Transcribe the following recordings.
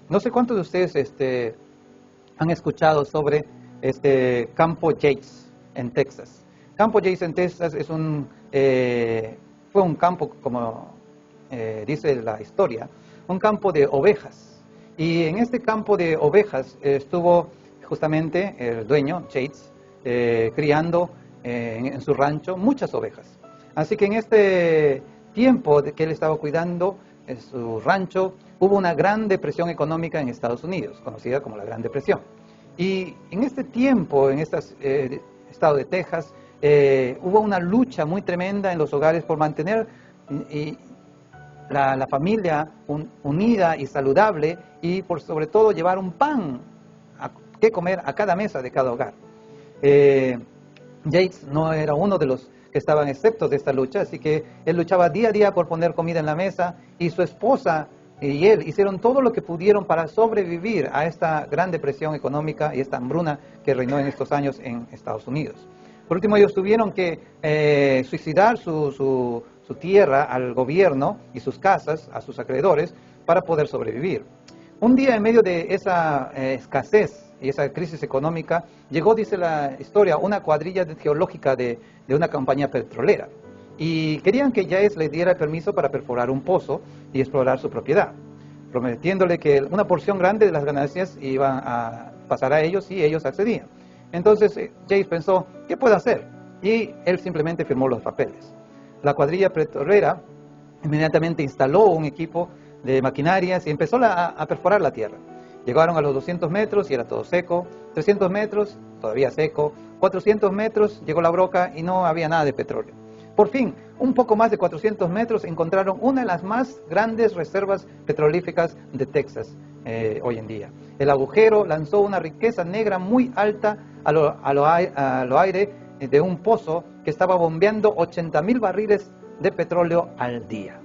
No sé cuántos de ustedes han escuchado sobre Campo Yates en Texas. Campo Yates en Texas fue un campo, como dice la historia, un campo de ovejas. Y en este campo de ovejas estuvo justamente el dueño, Yates, criando en su rancho muchas ovejas. Así que en este tiempo que él estaba cuidando en su rancho, hubo una gran depresión económica en Estados Unidos, conocida como la Gran Depresión. Y en este tiempo, en este estado de Texas, hubo una lucha muy tremenda en los hogares por mantener la familia unida y saludable, y por sobre todo llevar un pan que comer a cada mesa de cada hogar. Yates no era uno de los que estaban exceptos de esta lucha, así que él luchaba día a día por poner comida en la mesa, y su esposa y él hicieron todo lo que pudieron para sobrevivir a esta gran depresión económica y esta hambruna que reinó en estos años en Estados Unidos. Por último, ellos tuvieron que suicidar su tierra al gobierno y sus casas a sus acreedores para poder sobrevivir. Un día, en medio de esa escasez y esa crisis económica, llegó, dice la historia, una cuadrilla geológica de una compañía petrolera. Y querían que Yates les diera el permiso para perforar un pozo y explorar su propiedad, prometiéndole que una porción grande de las ganancias iban a pasar a ellos si ellos accedían. Entonces Yates pensó, ¿qué puedo hacer? Y él simplemente firmó los papeles. La cuadrilla petrolera inmediatamente instaló un equipo de maquinarias y empezó a perforar la tierra. Llegaron a los 200 metros y era todo seco, 300 metros todavía seco, 400 metros llegó la broca y no había nada de petróleo. Por fin, un poco más de 400 metros encontraron una de las más grandes reservas petrolíferas de Texas hoy en día. El agujero lanzó una riqueza negra muy alta a lo aire de un pozo que estaba bombeando 80,000 barriles de petróleo al día.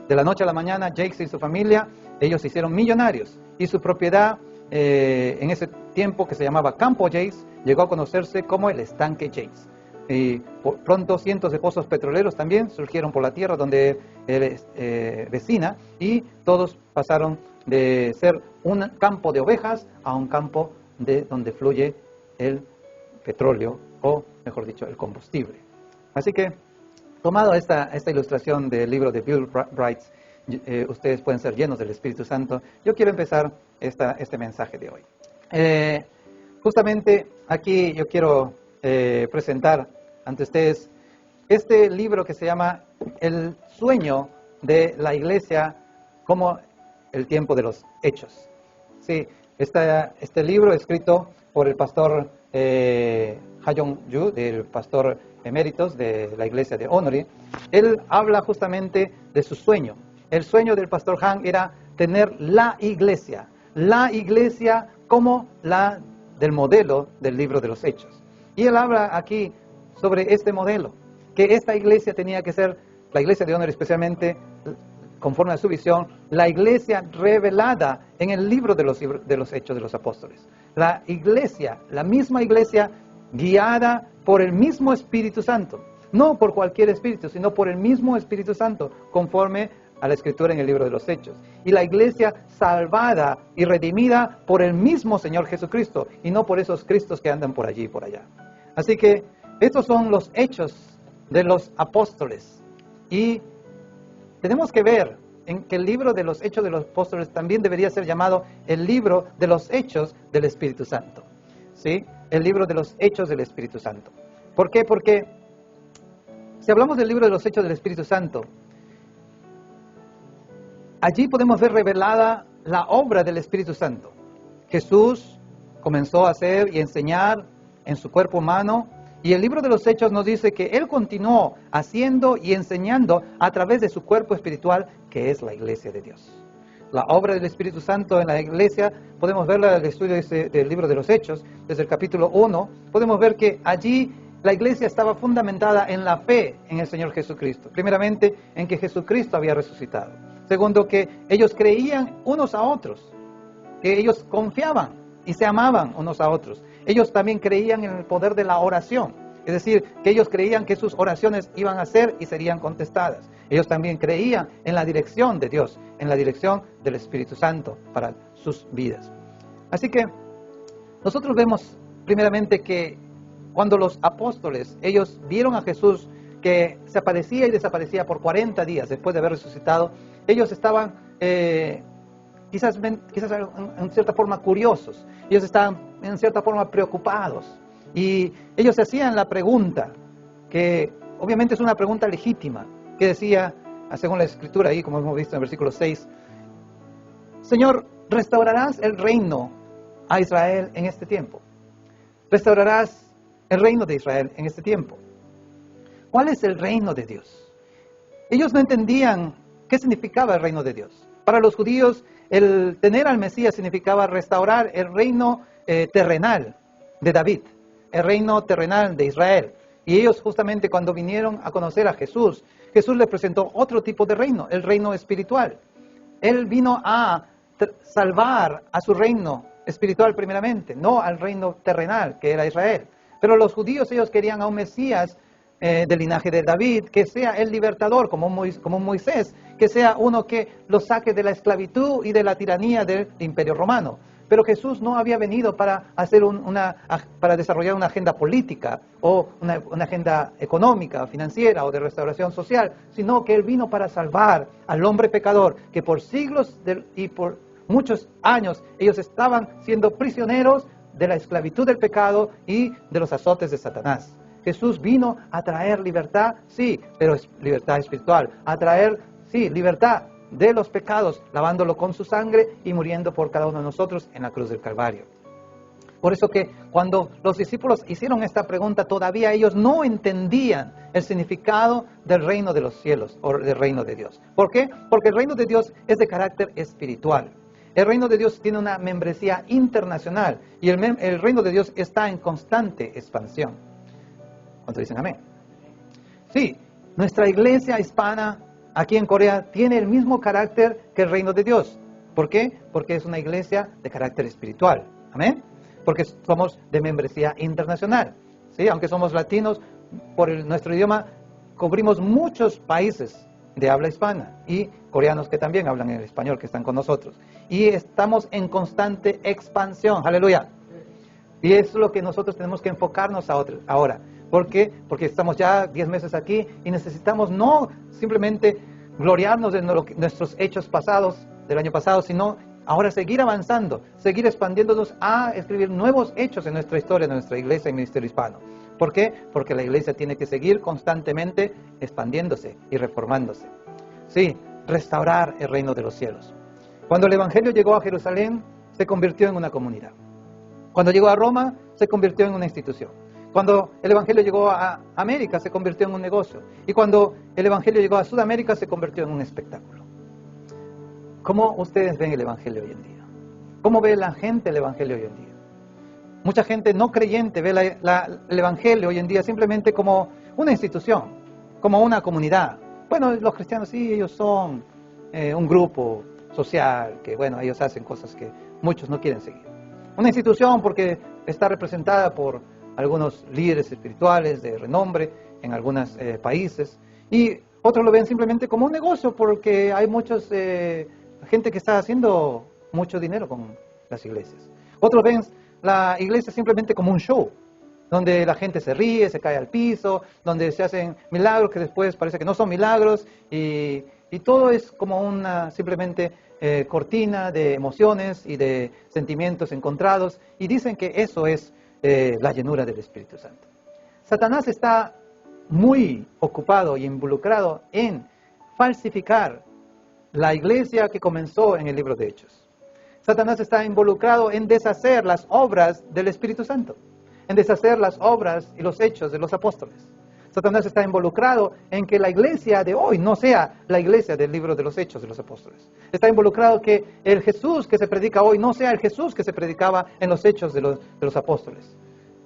De la noche a la mañana, Yates y su familia, ellos se hicieron millonarios, y su propiedad en ese tiempo, que se llamaba Campo Yates, llegó a conocerse como el Estanque Yates. Y pronto cientos de pozos petroleros también surgieron por la tierra donde él vecina, y todos pasaron de ser un campo de ovejas a un campo donde fluye el petróleo, o mejor dicho, el combustible. Así que, tomado esta ilustración del libro de Bill Bright, ustedes pueden ser llenos del Espíritu Santo. Yo quiero empezar este mensaje de hoy. Justamente aquí yo quiero presentar ante ustedes este libro que se llama El sueño de la iglesia como el tiempo de los hechos. Sí, este libro escrito por el pastor Ha-Jong Yu, del pastor eméritos de la iglesia de Honori. Él habla justamente de su sueño. El sueño del pastor Han era tener la iglesia como la del modelo del libro de los Hechos. Y él habla aquí sobre este modelo, que esta iglesia tenía que ser, la iglesia de Honor especialmente, conforme a su visión, la iglesia revelada en el libro de los Hechos de los Apóstoles. La iglesia, la misma iglesia guiada por el mismo Espíritu Santo. No por cualquier espíritu, sino por el mismo Espíritu Santo, conforme a la Escritura en el libro de los Hechos. Y la iglesia salvada y redimida por el mismo Señor Jesucristo, y no por esos Cristos que andan por allí y por allá. Así que estos son los hechos de los apóstoles. Y tenemos que ver en que el libro de los Hechos de los Apóstoles también debería ser llamado el libro de los Hechos del Espíritu Santo. ¿Sí? El libro de los Hechos del Espíritu Santo. ¿Por qué? Porque si hablamos del libro de los Hechos del Espíritu Santo, allí podemos ver revelada la obra del Espíritu Santo. Jesús comenzó a hacer y enseñar en su cuerpo humano, y el libro de los Hechos nos dice que Él continuó haciendo y enseñando a través de su cuerpo espiritual, que es la iglesia de Dios. La obra del Espíritu Santo en la iglesia, podemos verla en el estudio del libro de los Hechos, desde el capítulo 1, podemos ver que allí la iglesia estaba fundamentada en la fe en el Señor Jesucristo. Primeramente, en que Jesucristo había resucitado. Segundo, que ellos creían unos a otros, que ellos confiaban y se amaban unos a otros. Ellos también creían en el poder de la oración, es decir, que ellos creían que sus oraciones iban a ser y serían contestadas. Ellos también creían en la dirección de Dios, en la dirección del Espíritu Santo para sus vidas. Así que nosotros vemos primeramente que cuando los apóstoles, ellos vieron a Jesús que se aparecía y desaparecía por 40 días después de haber resucitado, ellos estaban quizás en cierta forma curiosos, ellos estaban en cierta forma preocupados, y ellos se hacían la pregunta, que obviamente es una pregunta legítima, que decía, según la Escritura ahí, como hemos visto en el versículo 6, Señor, ¿restaurarás el reino a Israel en este tiempo? ¿Restaurarás el reino de Israel en este tiempo? ¿Cuál es el reino de Dios? Ellos no entendían qué significaba el reino de Dios. Para los judíos, el tener al Mesías significaba restaurar el reino terrenal de David, el reino terrenal de Israel. Y ellos justamente cuando vinieron a conocer a Jesús, Jesús les presentó otro tipo de reino, el reino espiritual. Él vino a salvar a su reino espiritual primeramente, no al reino terrenal que era Israel. Pero los judíos, ellos querían a un Mesías del linaje de David, que sea el libertador, como Moisés, que sea uno que los saque de la esclavitud y de la tiranía del Imperio Romano. Pero Jesús no había venido para para desarrollar una agenda política o una agenda económica, financiera o de restauración social, sino que Él vino para salvar al hombre pecador, que por siglos y por muchos años ellos estaban siendo prisioneros de la esclavitud del pecado y de los azotes de Satanás. Jesús vino a traer libertad, sí, pero es libertad espiritual, a traer, sí, libertad de los pecados, lavándolo con su sangre y muriendo por cada uno de nosotros en la cruz del Calvario. Por eso que cuando los discípulos hicieron esta pregunta, todavía ellos no entendían el significado del reino de los cielos o del reino de Dios. ¿Por qué? Porque el reino de Dios es de carácter espiritual. El reino de Dios tiene una membresía internacional y el reino de Dios está en constante expansión. ¿Cuántos dicen amén? Sí, nuestra iglesia hispana aquí en Corea tiene el mismo carácter que el reino de Dios. ¿Por qué? Porque es una iglesia de carácter espiritual. Amén. Porque somos de membresía internacional. ¿Sí? Aunque somos latinos, por nuestro idioma cubrimos muchos países de habla hispana y coreanos que también hablan el español, que están con nosotros. Y estamos en constante expansión. Aleluya. Y eso es lo que nosotros tenemos que enfocarnos ahora. ¿Por qué? Porque estamos ya 10 meses aquí y necesitamos no simplemente gloriarnos de nuestros hechos pasados, del año pasado, sino ahora seguir avanzando, seguir expandiéndonos a escribir nuevos hechos en nuestra historia, en nuestra iglesia y ministerio hispano. ¿Por qué? Porque la iglesia tiene que seguir constantemente expandiéndose y reformándose. Sí, restaurar el reino de los cielos. Cuando el Evangelio llegó a Jerusalén, se convirtió en una comunidad. Cuando llegó a Roma, se convirtió en una institución. Cuando el Evangelio llegó a América, se convirtió en un negocio. Y cuando el Evangelio llegó a Sudamérica, se convirtió en un espectáculo. ¿Cómo ustedes ven el Evangelio hoy en día? ¿Cómo ve la gente el Evangelio hoy en día? Mucha gente no creyente ve el Evangelio hoy en día simplemente como una institución, como una comunidad. Bueno, los cristianos sí, ellos son un grupo social, que bueno, ellos hacen cosas que muchos no quieren seguir. Una institución porque está representada por algunos líderes espirituales de renombre en algunos países, y otros lo ven simplemente como un negocio porque hay mucha gente que está haciendo mucho dinero con las iglesias. Otros ven la iglesia simplemente como un show, donde la gente se ríe, se cae al piso, donde se hacen milagros que después parece que no son milagros, y todo es como una simplemente cortina de emociones y de sentimientos encontrados, y dicen que eso es la llenura del Espíritu Santo. Satanás está muy ocupado y involucrado en falsificar la iglesia que comenzó en el libro de Hechos. Satanás está involucrado en deshacer las obras del Espíritu Santo, en deshacer las obras y los hechos de los apóstoles. Satanás está involucrado en que la iglesia de hoy no sea la iglesia del libro de los hechos de los apóstoles. Está involucrado que el Jesús que se predica hoy no sea el Jesús que se predicaba en los hechos de los apóstoles.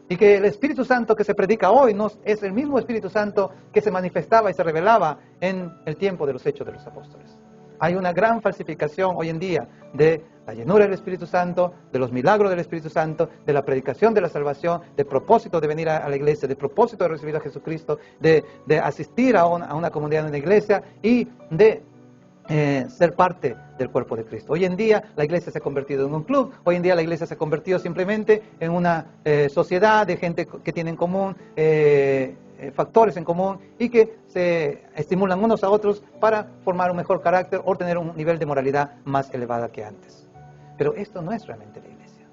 Y que el Espíritu Santo que se predica hoy no es el mismo Espíritu Santo que se manifestaba y se revelaba en el tiempo de los hechos de los apóstoles. Hay una gran falsificación hoy en día de la llenura del Espíritu Santo, de los milagros del Espíritu Santo, de la predicación de la salvación, del propósito de venir a la iglesia, del propósito de recibir a Jesucristo, de asistir a una comunidad en una iglesia y de ser parte del cuerpo de Cristo. Hoy en día la iglesia se ha convertido en un club, hoy en día la iglesia se ha convertido simplemente en una sociedad de gente que tiene en común factores en común y que se estimulan unos a otros para formar un mejor carácter o tener un nivel de moralidad más elevada que antes. Pero esto no es realmente la iglesia.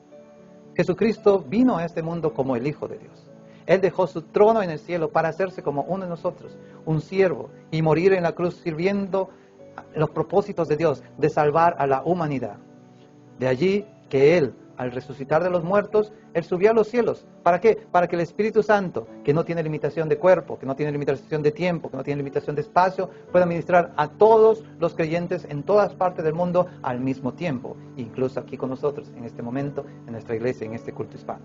Jesucristo vino a este mundo como el Hijo de Dios. Él dejó su trono en el cielo para hacerse como uno de nosotros, un siervo, y morir en la cruz sirviendo los propósitos de Dios, de salvar a la humanidad. De allí que Él, al resucitar de los muertos, Él subió a los cielos. ¿Para qué? Para que el Espíritu Santo, que no tiene limitación de cuerpo, que no tiene limitación de tiempo, que no tiene limitación de espacio, pueda ministrar a todos los creyentes en todas partes del mundo al mismo tiempo, incluso aquí con nosotros, en este momento, en nuestra iglesia, en este culto hispano.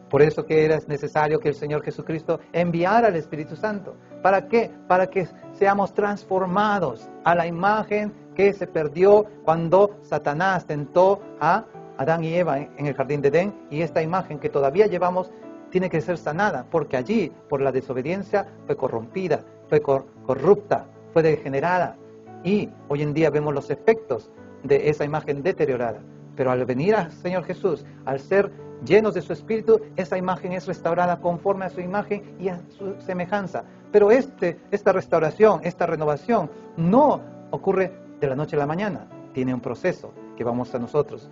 Por eso que era necesario que el Señor Jesucristo enviara al Espíritu Santo. ¿Para qué? Para que seamos transformados a la imagen que se perdió cuando Satanás tentó a Adán y Eva en el jardín de Edén, y esta imagen que todavía llevamos tiene que ser sanada, porque allí, por la desobediencia, fue corrompida, fue corrupta, fue degenerada, y hoy en día vemos los efectos de esa imagen deteriorada. Pero al venir al Señor Jesús, al ser llenos de su Espíritu, esa imagen es restaurada conforme a su imagen y a su semejanza. Pero esta restauración, esta renovación, no ocurre de la noche a la mañana. Tiene un proceso que vamos a nosotros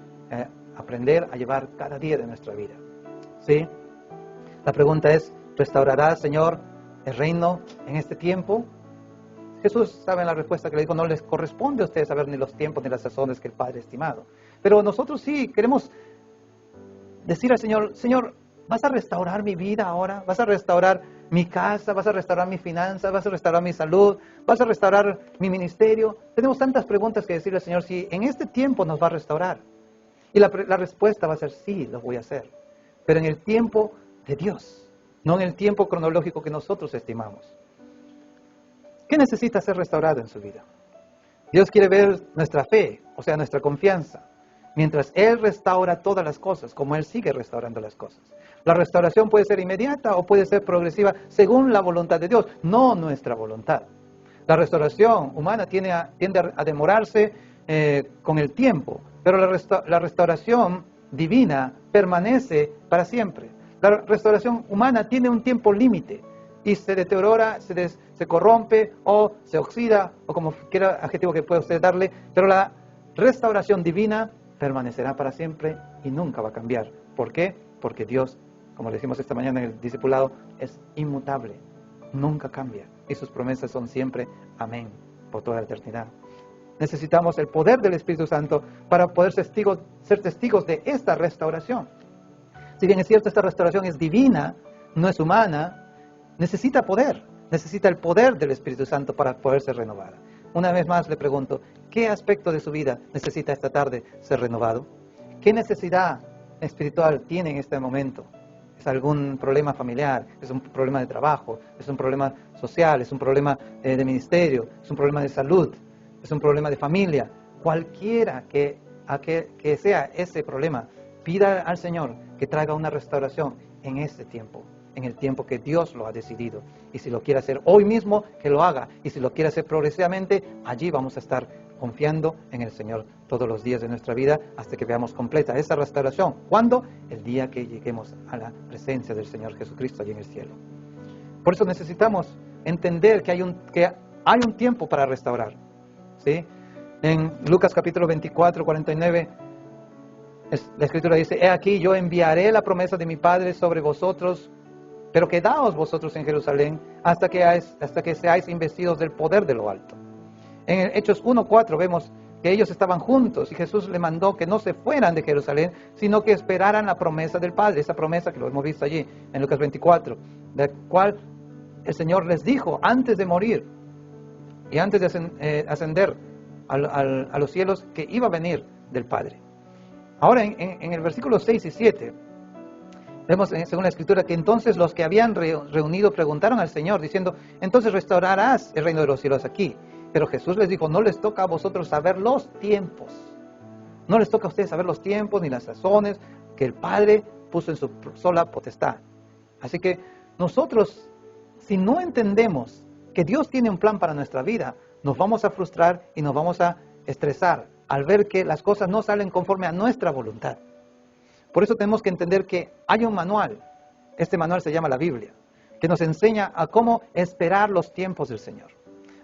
aprender a llevar cada día de nuestra vida. ¿Sí? La pregunta es, ¿restaurará, Señor, el reino en este tiempo? Jesús sabe la respuesta que le dijo, no les corresponde a ustedes saber ni los tiempos ni las sazones que el Padre ha estimado. Pero nosotros sí queremos decir al Señor, Señor, ¿vas a restaurar mi vida ahora? ¿Vas a restaurar mi casa? ¿Vas a restaurar mi finanza? ¿Vas a restaurar mi salud? ¿Vas a restaurar mi ministerio? Tenemos tantas preguntas que decirle al Señor, si en este tiempo nos va a restaurar. Y la respuesta va a ser, sí, lo voy a hacer. Pero en el tiempo de Dios, no en el tiempo cronológico que nosotros estimamos. ¿Qué necesita ser restaurado en su vida? Dios quiere ver nuestra fe, o sea, nuestra confianza. Mientras Él restaura todas las cosas, como Él sigue restaurando las cosas. La restauración puede ser inmediata o puede ser progresiva según la voluntad de Dios, no nuestra voluntad. La restauración humana tiende a demorarse con el tiempo, pero la restauración divina permanece para siempre. La restauración humana tiene un tiempo límite y se deteriora, se corrompe o se oxida, o como quiera adjetivo que pueda usted darle, pero la restauración divina permanecerá para siempre y nunca va a cambiar. ¿Por qué? Porque Dios, como le decimos esta mañana en el discipulado, es inmutable, nunca cambia y sus promesas son siempre amén por toda la eternidad. Necesitamos el poder del Espíritu Santo para poder ser testigos de esta restauración. Si bien es cierto, esta restauración es divina, no es humana, necesita poder, necesita el poder del Espíritu Santo para poder ser renovada. Una vez más le pregunto, ¿qué aspecto de su vida necesita esta tarde ser renovado? ¿Qué necesidad espiritual tiene en este momento? ¿Es algún problema familiar? ¿Es un problema de trabajo? ¿Es un problema social? ¿Es un problema de ministerio? ¿Es un problema de salud? ¿Es un problema de familia? Cualquiera que sea ese problema, pida al Señor que traiga una restauración en este tiempo, en el tiempo que Dios lo ha decidido. Y si lo quiere hacer hoy mismo, que lo haga. Y si lo quiere hacer progresivamente, allí vamos a estar confiando en el Señor todos los días de nuestra vida hasta que veamos completa esa restauración. ¿Cuándo? El día que lleguemos a la presencia del Señor Jesucristo allí en el cielo. Por eso necesitamos entender que hay un tiempo para restaurar. ¿Sí? En Lucas capítulo 24, 49, la Escritura dice, he aquí yo enviaré la promesa de mi Padre sobre vosotros, pero quedaos vosotros en Jerusalén hasta que seáis investidos del poder de lo alto. En Hechos 1:4 vemos que ellos estaban juntos y Jesús le mandó que no se fueran de Jerusalén, sino que esperaran la promesa del Padre, esa promesa que lo hemos visto allí en Lucas 24, la cual el Señor les dijo antes de morir y antes de ascender a los cielos que iba a venir del Padre. Ahora en el versículo 6 y 7 vemos, según la Escritura, que entonces los que habían reunido preguntaron al Señor, diciendo, entonces restaurarás el reino de los cielos aquí. Pero Jesús les dijo, no les toca a vosotros saber los tiempos. No les toca a ustedes saber los tiempos ni las sazones que el Padre puso en su sola potestad. Así que nosotros, si no entendemos que Dios tiene un plan para nuestra vida, nos vamos a frustrar y nos vamos a estresar al ver que las cosas no salen conforme a nuestra voluntad. Por eso tenemos que entender que hay un manual. Este manual se llama la Biblia, que nos enseña a cómo esperar los tiempos del Señor,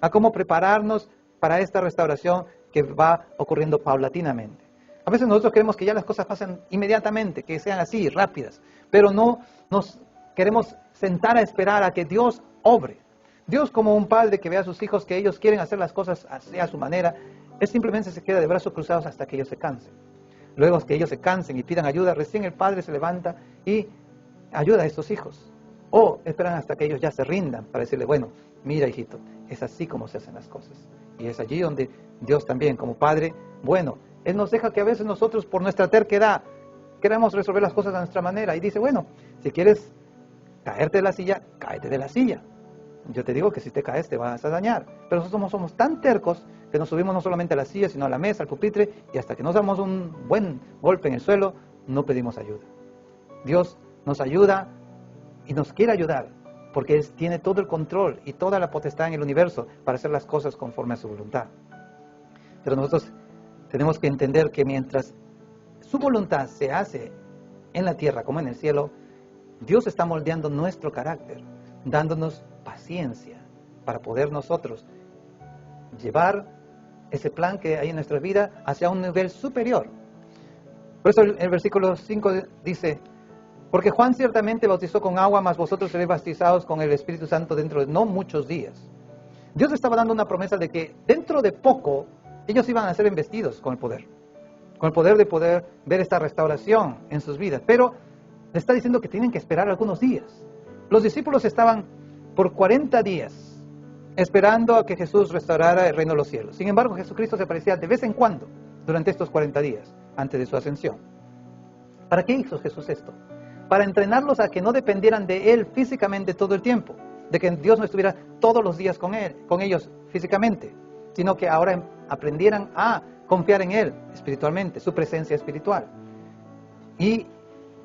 a cómo prepararnos para esta restauración que va ocurriendo paulatinamente. A veces nosotros queremos que ya las cosas pasen inmediatamente, que sean así, rápidas, pero no nos queremos sentar a esperar a que Dios obre. Dios, como un padre que ve a sus hijos que ellos quieren hacer las cosas así a su manera, Él simplemente se queda de brazos cruzados hasta que ellos se cansen. Luego que ellos se cansen y pidan ayuda, recién el padre se levanta y ayuda a estos hijos. O esperan hasta que ellos ya se rindan para decirle, bueno, mira hijito, es así como se hacen las cosas. Y es allí donde Dios también, como padre, bueno, Él nos deja que a veces nosotros por nuestra terquedad queremos resolver las cosas a nuestra manera. Y dice, bueno, si quieres caerte de la silla, cáete de la silla. Yo te digo que si te caes te vas a dañar. Pero nosotros somos tan tercos que nos subimos no solamente a la silla, sino a la mesa, al pupitre, y hasta que nos damos un buen golpe en el suelo, no pedimos ayuda. Dios nos ayuda y nos quiere ayudar, porque Él tiene todo el control y toda la potestad en el universo para hacer las cosas conforme a su voluntad. Pero nosotros tenemos que entender que mientras su voluntad se hace en la tierra como en el cielo, Dios está moldeando nuestro carácter, dándonos paciencia para poder nosotros llevar ese plan que hay en nuestra vida hacia un nivel superior. Por eso el versículo 5 dice, porque Juan ciertamente bautizó con agua, mas vosotros seréis bautizados con el Espíritu Santo dentro de no muchos días. Dios estaba dando una promesa de que dentro de poco ellos iban a ser investidos con el poder de poder ver esta restauración en sus vidas. Pero le está diciendo que tienen que esperar algunos días. Los discípulos estaban por 40 días esperando a que Jesús restaurara el reino de los cielos. Sin embargo, Jesucristo se aparecía de vez en cuando durante estos 40 días antes de su ascensión. ¿Para qué hizo Jesús esto? Para entrenarlos a que no dependieran de Él físicamente todo el tiempo, de que Dios no estuviera todos los días con ellos físicamente, sino que ahora aprendieran a confiar en Él espiritualmente, su presencia espiritual. Y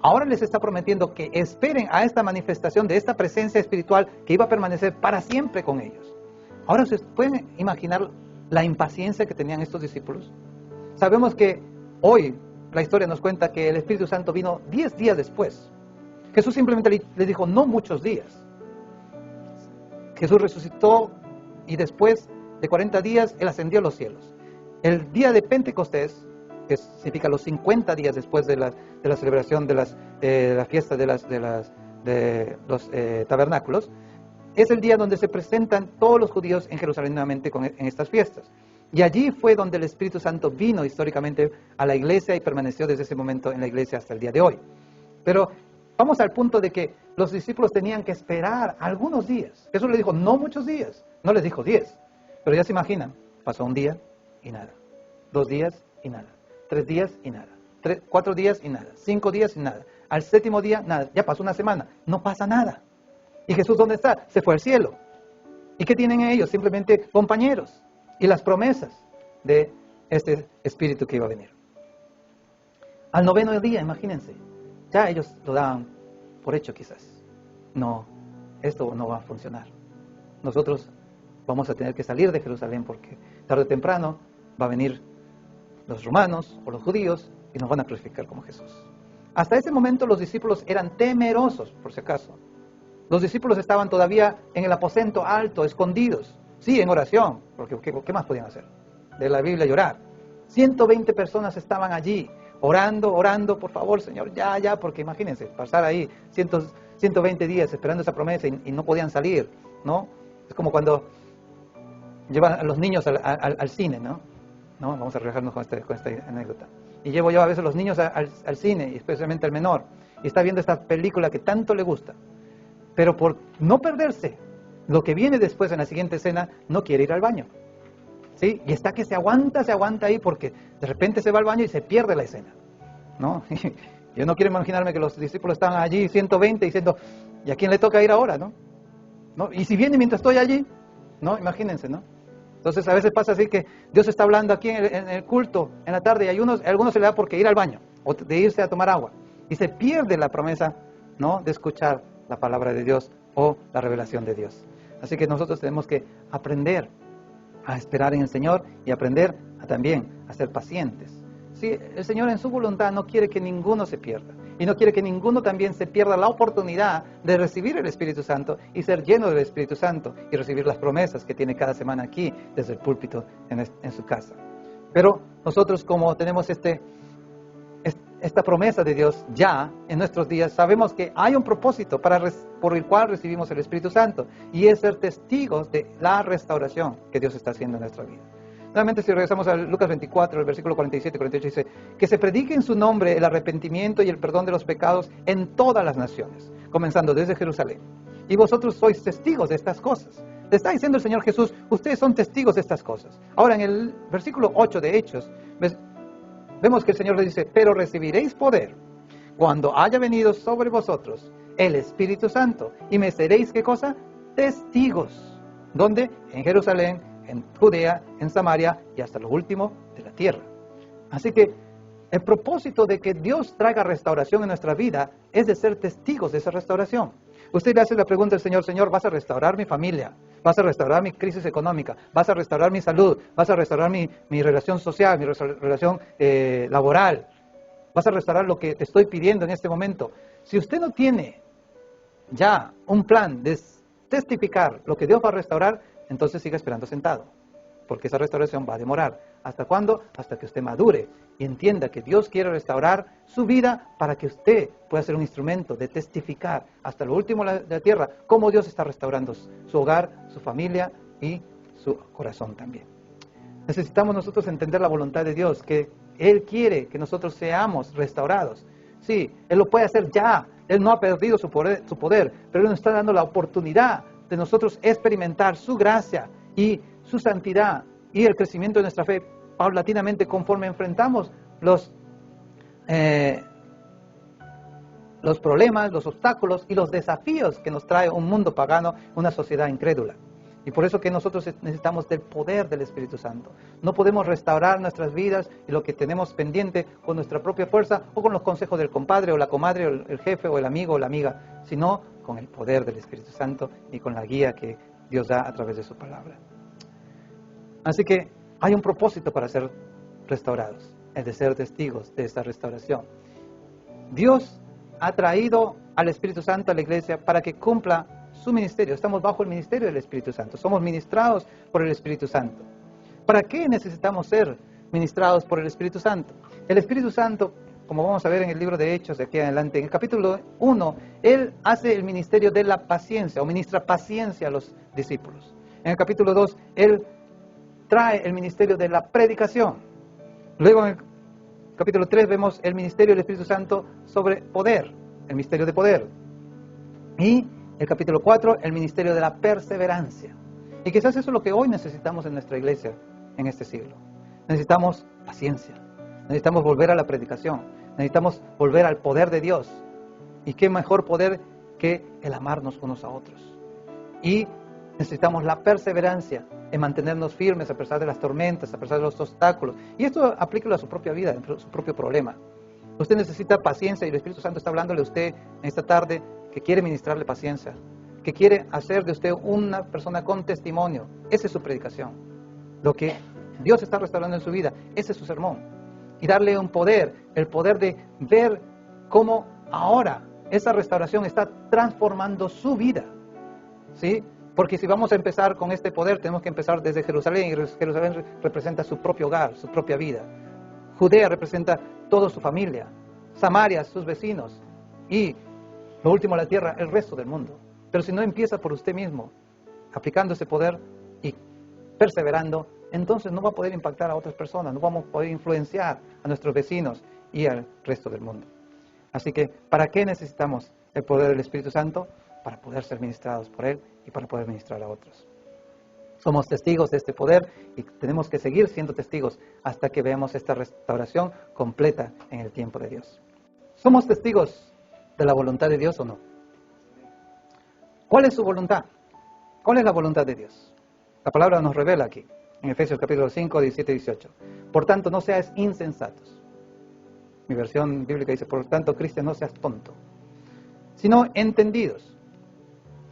ahora les está prometiendo que esperen a esta manifestación de esta presencia espiritual que iba a permanecer para siempre con ellos. Ahora, ¿ustedes pueden imaginar la impaciencia que tenían estos discípulos? Sabemos que hoy la historia nos cuenta que el Espíritu Santo vino 10 días después. Jesús simplemente les dijo, no muchos días. Jesús resucitó y después de 40 días Él ascendió a los cielos. El día de Pentecostés, que significa los 50 días después de la celebración de la fiesta de los tabernáculos, es el día donde se presentan todos los judíos en Jerusalén nuevamente en estas fiestas. Y allí fue donde el Espíritu Santo vino históricamente a la iglesia y permaneció desde ese momento en la iglesia hasta el día de hoy. Pero vamos al punto de que los discípulos tenían que esperar algunos días. Jesús les dijo, no muchos días, no les dijo 10. Pero ya se imaginan, pasó un día y nada, 2 días y nada, 3 días y nada, 4 días y nada, 5 días y nada. Al 7º día, nada, ya pasó una semana, no pasa nada. ¿Y Jesús dónde está? Se fue al cielo. ¿Y qué tienen ellos? Simplemente compañeros y las promesas de este Espíritu que iba a venir. Al 9º día, imagínense, ya ellos lo daban por hecho quizás. No, esto no va a funcionar. Nosotros vamos a tener que salir de Jerusalén porque tarde o temprano va a venir los romanos o los judíos y nos van a crucificar como Jesús. Hasta ese momento los discípulos eran temerosos, por si acaso. Los discípulos estaban todavía en el aposento alto, escondidos. Sí, en oración, porque ¿qué más podían hacer? De la Biblia llorar. 120 personas estaban allí, orando, por favor, Señor, ya, porque imagínense, pasar ahí 120 días esperando esa promesa y no podían salir, ¿no? Es como cuando llevan a los niños al cine, ¿no? Vamos a relajarnos con esta anécdota. Y llevo yo a veces los niños al cine, y especialmente al menor, y está viendo esta película que tanto le gusta. Pero por no perderse lo que viene después en la siguiente escena, no quiere ir al baño. ¿Sí? Y está que se aguanta ahí porque de repente se va al baño y se pierde la escena, ¿no? Yo no quiero imaginarme que los discípulos estaban allí 120 diciendo, ¿y a quién le toca ir ahora, no? Y si viene mientras estoy allí, ¿no? Imagínense, ¿no? Entonces a veces pasa así que Dios está hablando aquí en el culto, en la tarde, y a algunos se le da porque ir al baño, o de irse a tomar agua, y se pierde la promesa, ¿no?, de escuchar la palabra de Dios o la revelación de Dios. Así que nosotros tenemos que aprender a esperar en el Señor y aprender también a ser pacientes. Sí, el Señor en su voluntad no quiere que ninguno se pierda. Y no quiere que ninguno también se pierda la oportunidad de recibir el Espíritu Santo y ser lleno del Espíritu Santo y recibir las promesas que tiene cada semana aquí desde el púlpito en su casa. Pero nosotros, como tenemos esta promesa de Dios ya en nuestros días, sabemos que hay un propósito por el cual recibimos el Espíritu Santo, y es ser testigos de la restauración que Dios está haciendo en nuestra vida. Nuevamente, si regresamos a Lucas 24, el versículo 47 y 48, dice: que se predique en su nombre el arrepentimiento y el perdón de los pecados en todas las naciones, comenzando desde Jerusalén. Y vosotros sois testigos de estas cosas. Le está diciendo el Señor Jesús: ustedes son testigos de estas cosas. Ahora, en el versículo 8 de Hechos, vemos que el Señor le dice: pero recibiréis poder cuando haya venido sobre vosotros el Espíritu Santo, y me seréis, ¿qué cosa? Testigos. ¿Dónde? En Jerusalén, en Judea, en Samaria y hasta lo último de la tierra. Así que el propósito de que Dios traiga restauración en nuestra vida es de ser testigos de esa restauración. Usted le hace la pregunta al Señor: Señor, ¿vas a restaurar mi familia? ¿Vas a restaurar mi crisis económica? ¿Vas a restaurar mi salud? ¿Vas a restaurar mi relación social, mi relación laboral? ¿Vas a restaurar lo que te estoy pidiendo en este momento? Si usted no tiene ya un plan de testificar lo que Dios va a restaurar, entonces siga esperando sentado, porque esa restauración va a demorar. ¿Hasta cuándo? Hasta que usted madure y entienda que Dios quiere restaurar su vida para que usted pueda ser un instrumento de testificar hasta lo último de la tierra cómo Dios está restaurando su hogar, su familia y su corazón también. Necesitamos nosotros entender la voluntad de Dios, que Él quiere que nosotros seamos restaurados. Sí, Él lo puede hacer ya. Él no ha perdido su poder, pero Él nos está dando la oportunidad de nosotros experimentar su gracia y su santidad y el crecimiento de nuestra fe paulatinamente conforme enfrentamos los problemas, los obstáculos y los desafíos que nos trae un mundo pagano, una sociedad incrédula. Y por eso que nosotros necesitamos del poder del Espíritu Santo. No podemos restaurar nuestras vidas y lo que tenemos pendiente con nuestra propia fuerza o con los consejos del compadre o la comadre o el jefe o el amigo o la amiga, sino con el poder del Espíritu Santo y con la guía que Dios da a través de su palabra. Así que hay un propósito para ser restaurados, el de ser testigos de esta restauración. Dios ha traído al Espíritu Santo a la iglesia para que cumpla su ministerio. Estamos bajo el ministerio del Espíritu Santo. Somos ministrados por el Espíritu Santo. ¿Para qué necesitamos ser ministrados por el Espíritu Santo? El Espíritu Santo, como vamos a ver en el libro de Hechos de aquí en adelante, en el capítulo 1, Él hace el ministerio de la paciencia, o ministra paciencia a los discípulos. En el capítulo 2, Él trae el ministerio de la predicación. Luego en el capítulo 3 vemos el ministerio del Espíritu Santo sobre poder, el ministerio de poder. Y el capítulo 4, el ministerio de la perseverancia. Y quizás eso es lo que hoy necesitamos en nuestra iglesia en este siglo. Necesitamos paciencia, necesitamos volver a la predicación, necesitamos volver al poder de Dios. Y qué mejor poder que el amarnos unos a otros. Y necesitamos la perseverancia en mantenernos firmes a pesar de las tormentas, a pesar de los obstáculos. Y esto aplíquelo a su propia vida, a su propio problema. Usted necesita paciencia y el Espíritu Santo está hablándole a usted en esta tarde que quiere ministrarle paciencia, que quiere hacer de usted una persona con testimonio. Esa es su predicación. Lo que Dios está restaurando en su vida, ese es su sermón. Y darle un poder, el poder de ver cómo ahora esa restauración está transformando su vida. ¿Sí? Porque si vamos a empezar con este poder, tenemos que empezar desde Jerusalén, y Jerusalén representa su propio hogar, su propia vida. Judea representa toda su familia, Samaria, sus vecinos, y lo último, la tierra, el resto del mundo. Pero si no empieza por usted mismo, aplicando ese poder y perseverando, entonces no va a poder impactar a otras personas, no vamos a poder influenciar a nuestros vecinos y al resto del mundo. Así que, ¿para qué necesitamos el poder del Espíritu Santo? Para poder ser ministrados por Él y para poder ministrar a otros. Somos testigos de este poder y tenemos que seguir siendo testigos hasta que veamos esta restauración completa en el tiempo de Dios. ¿Somos testigos de la voluntad de Dios o no? ¿Cuál es su voluntad? ¿Cuál es la voluntad de Dios? La palabra nos revela aquí, en Efesios capítulo 5, 17 y 18. Por tanto, no seas insensatos. Mi versión bíblica dice, por tanto, Cristian, no seas tonto, sino entendidos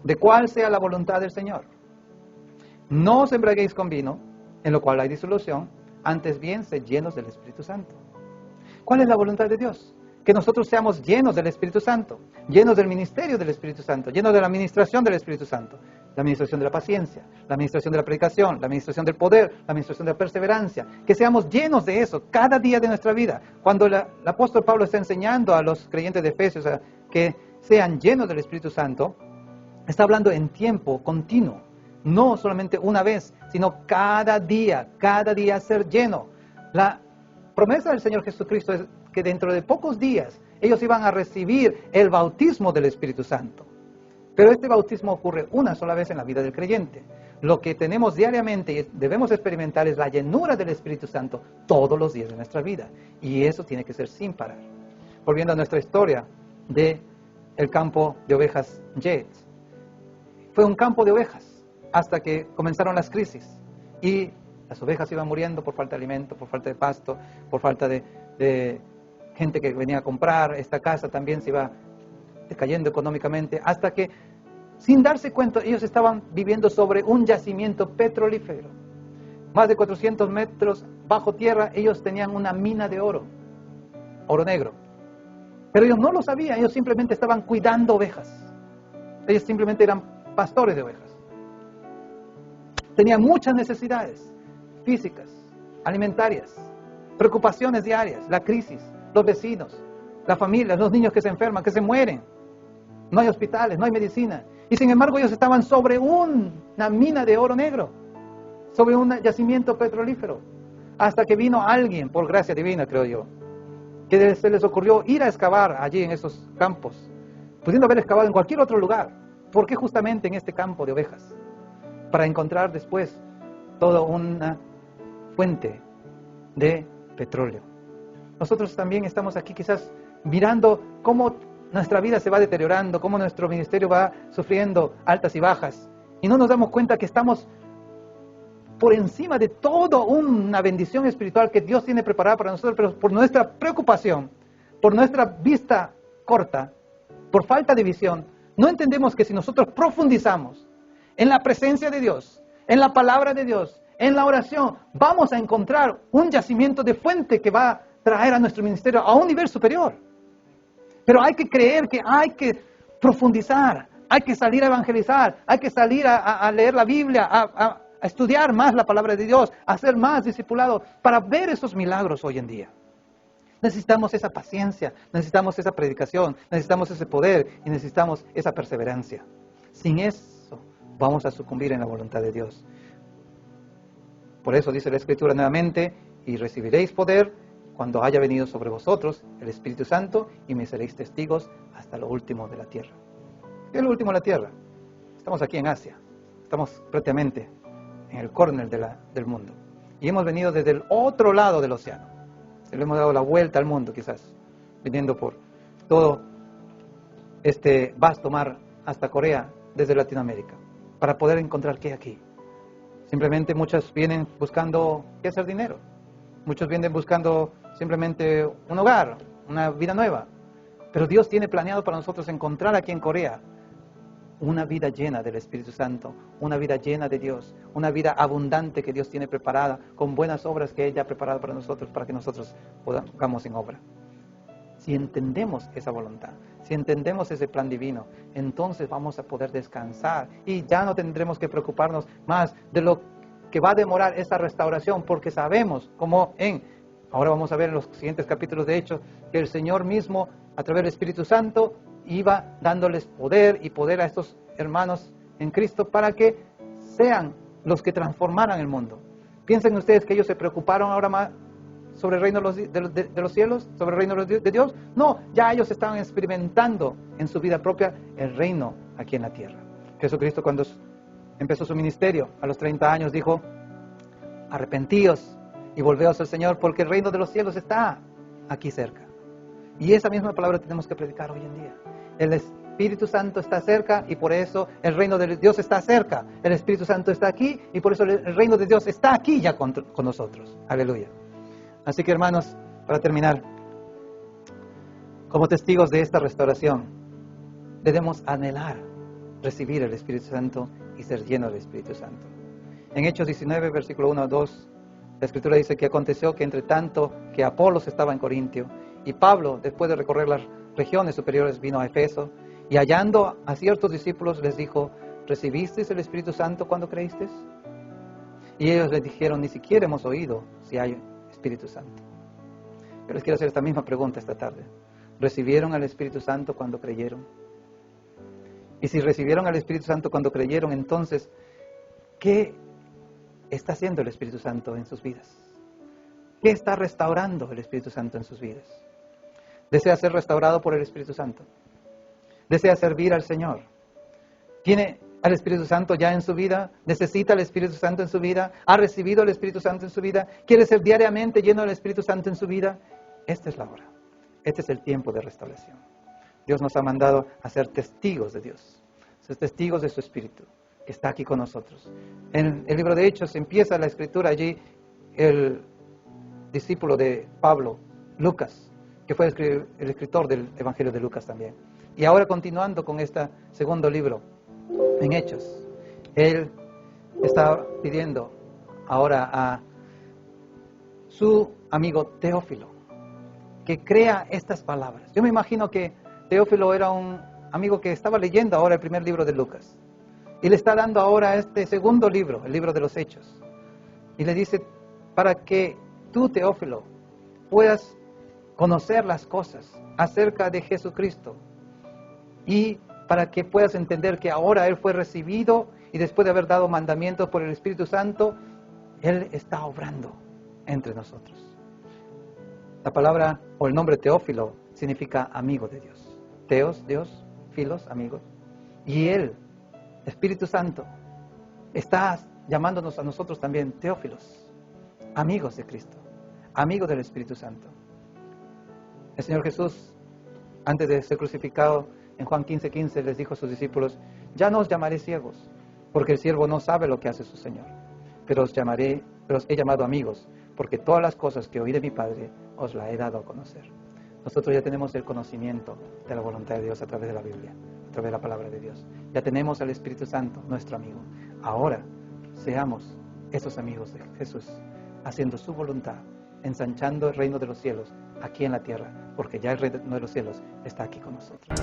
de cuál sea la voluntad del Señor. No os embriaguéis con vino, en lo cual hay disolución, antes bien sed llenos del Espíritu Santo. ¿Cuál es la voluntad de Dios? Que nosotros seamos llenos del Espíritu Santo, llenos del ministerio del Espíritu Santo, llenos de la administración del Espíritu Santo, la administración de la paciencia, la administración de la predicación, la administración del poder, la administración de la perseverancia, que seamos llenos de eso cada día de nuestra vida. Cuando el apóstol Pablo está enseñando a los creyentes de Efesios que sean llenos del Espíritu Santo, está hablando en tiempo continuo, no solamente una vez, sino cada día ser lleno. La promesa del Señor Jesucristo es que dentro de pocos días ellos iban a recibir el bautismo del Espíritu Santo. Pero este bautismo ocurre una sola vez en la vida del creyente. Lo que tenemos diariamente y debemos experimentar es la llenura del Espíritu Santo todos los días de nuestra vida. Y eso tiene que ser sin parar. Volviendo a nuestra historia del campo de ovejas Yates. Fue un campo de ovejas hasta que comenzaron las crisis. Y las ovejas iban muriendo por falta de alimento, por falta de pasto, por falta de gente que venía a comprar. Esta casa también se iba decayendo económicamente, hasta que, sin darse cuenta, ellos estaban viviendo sobre un yacimiento petrolífero. Más de 400 metros bajo tierra, ellos tenían una mina de oro negro. Pero ellos no lo sabían, ellos simplemente estaban cuidando ovejas. Ellos simplemente eran pastores de ovejas. Tenían muchas necesidades físicas, alimentarias, preocupaciones diarias, la crisis, los vecinos, la familia, los niños que se enferman, que se mueren. No hay hospitales, no hay medicina. Y sin embargo ellos estaban sobre una mina de oro negro, sobre un yacimiento petrolífero. Hasta que vino alguien, por gracia divina creo yo, que se les ocurrió ir a excavar allí en esos campos, pudiendo haber excavado en cualquier otro lugar. ¿Por qué justamente en este campo de ovejas? Para encontrar después toda una fuente de petróleo. Nosotros también estamos aquí quizás mirando cómo nuestra vida se va deteriorando, cómo nuestro ministerio va sufriendo altas y bajas. Y no nos damos cuenta que estamos por encima de toda una bendición espiritual que Dios tiene preparada para nosotros, pero por nuestra preocupación, por nuestra vista corta, por falta de visión, no entendemos que si nosotros profundizamos en la presencia de Dios, en la palabra de Dios, en la oración, vamos a encontrar un yacimiento de fuente que va a traer a nuestro ministerio a un nivel superior. Pero hay que creer que hay que profundizar, hay que salir a evangelizar, hay que salir a leer la Biblia, a estudiar más la palabra de Dios, a ser más discipulados para ver esos milagros hoy en día. Necesitamos esa paciencia, necesitamos esa predicación, necesitamos ese poder y necesitamos esa perseverancia. Sin eso vamos a sucumbir en la voluntad de Dios. Por eso dice la Escritura nuevamente, y recibiréis poder cuando haya venido sobre vosotros el Espíritu Santo y me seréis testigos hasta lo último de la tierra. ¿Qué es lo último de la tierra? Estamos aquí en Asia, estamos prácticamente en el córner del mundo. Y hemos venido desde el otro lado del océano. Le hemos dado la vuelta al mundo quizás, viniendo por todo este vasto mar hasta Corea desde Latinoamérica, para poder encontrar qué hay aquí. Simplemente muchos vienen buscando qué hacer dinero. Muchos vienen buscando simplemente un hogar, una vida nueva. Pero Dios tiene planeado para nosotros encontrar aquí en Corea una vida llena del Espíritu Santo, una vida llena de Dios, una vida abundante que Dios tiene preparada, con buenas obras que Él ha preparado para nosotros, para que nosotros pongamos en obra. Si entendemos esa voluntad, si entendemos ese plan divino, entonces vamos a poder descansar y ya no tendremos que preocuparnos más de lo que va a demorar esa restauración, porque sabemos, ahora vamos a ver en los siguientes capítulos de Hechos, que el Señor mismo, a través del Espíritu Santo, iba dándoles poder y poder a estos hermanos en Cristo para que sean los que transformaran el mundo. ¿Piensan ustedes que ellos se preocuparon ahora más sobre el reino de los cielos, sobre el reino de Dios? No, ya ellos estaban experimentando en su vida propia el reino aquí en la tierra. Jesucristo, cuando empezó su ministerio a los 30 años, dijo: arrepentíos y volveos al Señor, porque el reino de los cielos está aquí cerca. Y esa misma palabra tenemos que predicar hoy en día. El Espíritu Santo está cerca y por eso el reino de Dios está cerca. El Espíritu Santo está aquí y por eso el reino de Dios está aquí ya con nosotros. Aleluya. Así que, hermanos, para terminar, como testigos de esta restauración, debemos anhelar recibir el Espíritu Santo y ser llenos del Espíritu Santo. En Hechos 19, versículo 1 a 2, la Escritura dice que aconteció que entre tanto que Apolos estaba en Corintio, y Pablo, después de recorrer las regiones superiores, vino a Efeso, y hallando a ciertos discípulos les dijo, ¿recibisteis el Espíritu Santo cuando creísteis? Y ellos les dijeron, ni siquiera hemos oído si hay Espíritu Santo. Yo les quiero hacer esta misma pregunta esta tarde. ¿Recibieron al Espíritu Santo cuando creyeron? Y si recibieron al Espíritu Santo cuando creyeron, entonces, ¿qué está haciendo el Espíritu Santo en sus vidas? ¿Qué está restaurando el Espíritu Santo en sus vidas? ¿Desea ser restaurado por el Espíritu Santo? ¿Desea servir al Señor? ¿Tiene al Espíritu Santo ya en su vida? ¿Necesita el Espíritu Santo en su vida? ¿Ha recibido el Espíritu Santo en su vida? ¿Quiere ser diariamente lleno del Espíritu Santo en su vida? Esta es la hora. Este es el tiempo de restauración. Dios nos ha mandado a ser testigos de Dios, ser testigos de su Espíritu, que está aquí con nosotros. En el libro de Hechos empieza la escritura allí, el discípulo de Pablo, Lucas, que fue el escritor del Evangelio de Lucas también. Y ahora continuando con este segundo libro, en Hechos, él está pidiendo ahora a su amigo Teófilo que crea estas palabras. Yo me imagino que Teófilo era un amigo que estaba leyendo ahora el primer libro de Lucas y le está dando ahora este segundo libro, el libro de los Hechos, y le dice, para que tú, Teófilo, puedas conocer las cosas acerca de Jesucristo y para que puedas entender que ahora Él fue recibido y después de haber dado mandamientos por el Espíritu Santo, Él está obrando entre nosotros. La palabra o el nombre Teófilo significa amigo de Dios. Teos, Dios, filos, amigos. Y Él, Espíritu Santo, está llamándonos a nosotros también Teófilos, amigos de Cristo, amigos del Espíritu Santo. El Señor Jesús, antes de ser crucificado, en Juan 15:15 les dijo a sus discípulos, ya no os llamaré siervos, porque el siervo no sabe lo que hace su Señor, pero os he llamado amigos, porque todas las cosas que oí de mi Padre os las he dado a conocer. Nosotros ya tenemos el conocimiento de la voluntad de Dios a través de la Biblia, a través de la palabra de Dios. Ya tenemos al Espíritu Santo, nuestro amigo. Ahora, seamos esos amigos de Jesús, haciendo su voluntad, ensanchando el reino de los cielos aquí en la tierra, porque ya el reino de los cielos está aquí con nosotros.